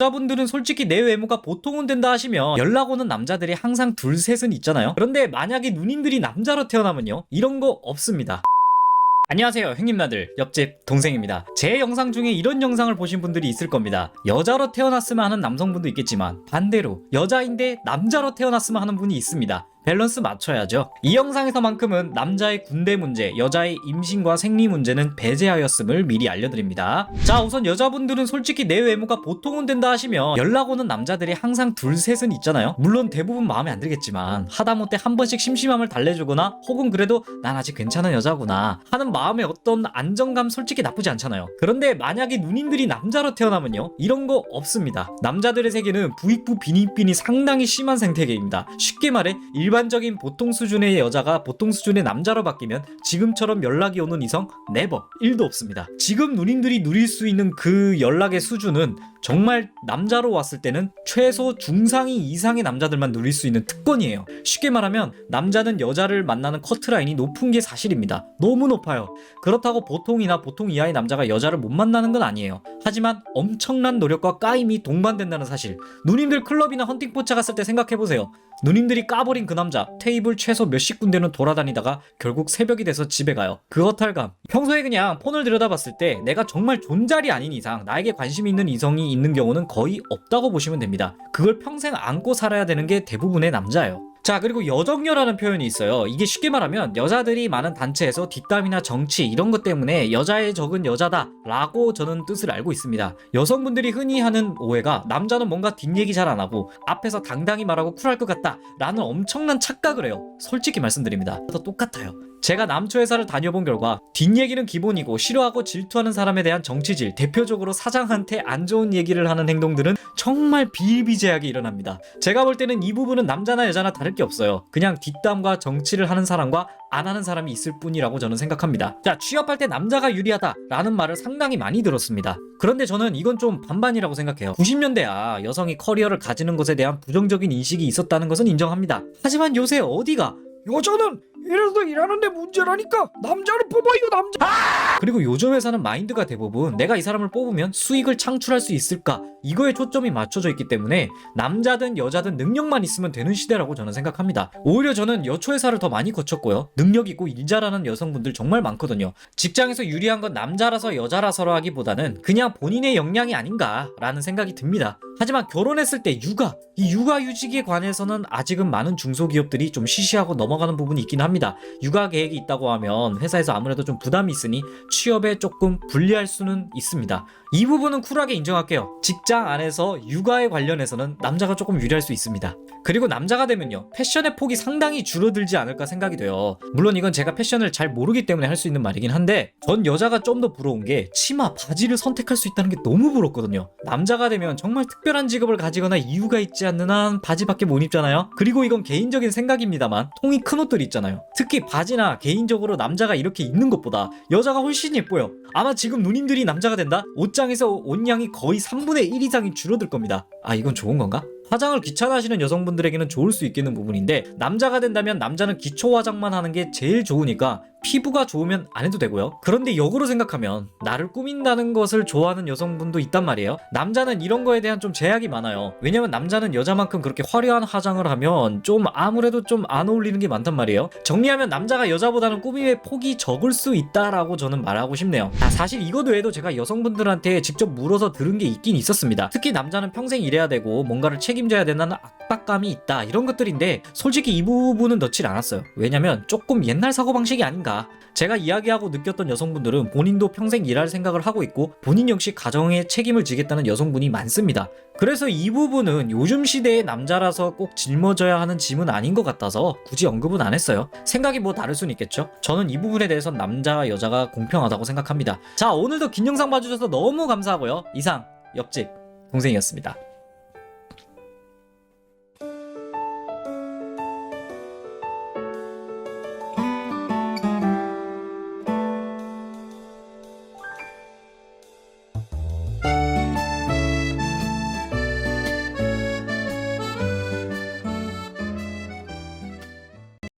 여자분들은 솔직히 내 외모가 보통은 된다 하시면 연락 오는 남자들이 항상 둘 셋은 있잖아요. 그런데 만약에 누님들이 남자로 태어나면요, 이런 거 없습니다. 안녕하세요, 형님나들 옆집 동생입니다. 제 영상 중에 이런 영상을 보신 분들이 있을 겁니다. 여자로 태어났으면 하는 남성분도 있겠지만 반대로 여자인데 남자로 태어났으면 하는 분이 있습니다. 밸런스 맞춰야죠. 이 영상에서만큼은 남자의 군대 문제, 여자의 임신과 생리 문제는 배제하였음을 미리 알려드립니다. 자, 우선 여자분들은 솔직히 내 외모가 보통은 된다 하시면 연락 오는 남자들이 항상 둘 셋은 있잖아요. 물론 대부분 마음에 안 들겠지만 하다못해 한 번씩 심심함을 달래주거나 혹은 그래도 난 아직 괜찮은 여자구나 하는 마음의 어떤 안정감 솔직히 나쁘지 않잖아요. 그런데 만약에 누님들이 남자로 태어나면요, 이런 거 없습니다. 남자들의 세계는 부익부 빈익빈이 상당히 심한 생태계입니다. 쉽게 말해 일반적인 보통 수준의 여자가 보통 수준의 남자로 바뀌면 지금처럼 연락이 오는 이성 네버 1도 없습니다. 지금 누님들이 누릴 수 있는 그 연락의 수준은 정말 남자로 왔을 때는 최소 중상위 이상의 남자들만 누릴 수 있는 특권이에요. 쉽게 말하면 남자는 여자를 만나는 커트라인이 높은 게 사실입니다. 너무 높아요. 그렇다고 보통이나 보통 이하의 남자가 여자를 못 만나는 건 아니에요. 하지만 엄청난 노력과 까임이 동반된다는 사실. 누님들 클럽이나 헌팅포차 갔을 때 생각해보세요. 누님들이 까버린 그 남자 테이블 최소 몇십 군데는 돌아다니다가 결국 새벽이 돼서 집에 가요. 그 허탈감. 평소에 그냥 폰을 들여다봤을 때 내가 정말 존잘이 아닌 이상 나에게 관심이 있는 이성이 있는 경우는 거의 없다고 보시면 됩니다. 그걸 평생 안고 살아야 되는 게 대부분의 남자예요. 자, 그리고 여정녀라는 표현이 있어요. 이게 쉽게 말하면 여자들이 많은 단체에서 뒷담이나 정치 이런 것 때문에 여자의 적은 여자다 라고 저는 뜻을 알고 있습니다. 여성분들이 흔히 하는 오해가 남자는 뭔가 뒷얘기 잘 안 하고 앞에서 당당히 말하고 쿨할 것 같다 라는 엄청난 착각을 해요. 솔직히 말씀드립니다. 더 똑같아요. 제가 남초회사를 다녀본 결과 뒷얘기는 기본이고 싫어하고 질투하는 사람에 대한 정치질, 대표적으로 사장한테 안 좋은 얘기를 하는 행동들은 정말 비일비재하게 일어납니다. 제가 볼 때는 이 부분은 남자나 여자나 다를 게 없어요. 그냥 뒷담과 정치를 하는 사람과 안 하는 사람이 있을 뿐이라고 저는 생각합니다. 자, 취업할 때 남자가 유리하다 라는 말을 상당히 많이 들었습니다. 그런데 저는 이건 좀 반반이라고 생각해요. 90년대야 여성이 커리어를 가지는 것에 대한 부정적인 인식이 있었다는 것은 인정합니다. 하지만 요새 어디가 여자는 이래서 일하는데 문제라니까 남자를 뽑아요 남자. 그리고 요즘 회사는 마인드가 대부분 내가 이 사람을 뽑으면 수익을 창출할 수 있을까 이거에 초점이 맞춰져 있기 때문에 남자든 여자든 능력만 있으면 되는 시대라고 저는 생각합니다. 오히려 저는 여초회사를 더 많이 거쳤고요, 능력 있고 일 잘하는 여성분들 정말 많거든요. 직장에서 유리한 건 남자라서 여자라서라 하기보다는 그냥 본인의 역량이 아닌가 라는 생각이 듭니다. 하지만 결혼했을 때 이 육아휴직에 관해서는 아직은 많은 중소기업들이 좀 시시하고 넘어가는 부분이 있긴 합니다. 육아 계획이 있다고 하면 회사에서 아무래도 좀 부담이 있으니 취업에 조금 불리할 수는 있습니다. 이 부분은 쿨하게 인정할게요. 직장 안에서 육아에 관련해서는 남자가 조금 유리할 수 있습니다. 그리고 남자가 되면요, 패션의 폭이 상당히 줄어들지 않을까 생각이 돼요. 물론 이건 제가 패션을 잘 모르기 때문에 할 수 있는 말이긴 한데 전 여자가 좀 더 부러운 게 치마, 바지를 선택할 수 있다는 게 너무 부럽거든요. 남자가 되면 정말 특별한 직업을 가지거나 이유가 있지 않는 한 바지밖에 못 입잖아요. 그리고 이건 개인적인 생각입니다만 통이 큰 옷들 있잖아요. 특히 바지나 개인적으로 남자가 이렇게 입는 것보다 여자가 훨씬 예뻐요. 아마 지금 누님들이 남자가 된다? 옷장에서 옷량이 거의 3분의 1 이상이 줄어들 겁니다. 아, 이건 좋은 건가? 화장을 귀찮아하시는 여성분들에게는 좋을 수 있겠는 부분인데 남자가 된다면 남자는 기초 화장만 하는 게 제일 좋으니까 피부가 좋으면 안 해도 되고요. 그런데 역으로 생각하면 나를 꾸민다는 것을 좋아하는 여성분도 있단 말이에요. 남자는 이런 거에 대한 좀 제약이 많아요. 왜냐면 남자는 여자만큼 그렇게 화려한 화장을 하면 좀 아무래도 좀 안 어울리는 게 많단 말이에요. 정리하면 남자가 여자보다는 꾸밈의 폭이 적을 수 있다라고 저는 말하고 싶네요. 사실 이것 외에도 제가 여성분들한테 직접 물어서 들은 게 있긴 있었습니다. 특히 남자는 평생 일해야 되고 뭔가를 책임져야 된다는 압박감이 있다 이런 것들인데 솔직히 이 부분은 넣질 않았어요. 왜냐면 조금 옛날 사고방식이 아닌가. 제가 이야기하고 느꼈던 여성분들은 본인도 평생 일할 생각을 하고 있고 본인 역시 가정에 책임을 지겠다는 여성분이 많습니다. 그래서 이 부분은 요즘 시대의 남자라서 꼭 짊어져야 하는 짐은 아닌 것 같아서 굳이 언급은 안 했어요. 생각이 뭐 다를 수는 있겠죠. 저는 이 부분에 대해선 남자와 여자가 공평하다고 생각합니다. 자, 오늘도 긴 영상 봐주셔서 너무 감사하고요. 이상 옆집 동생이었습니다.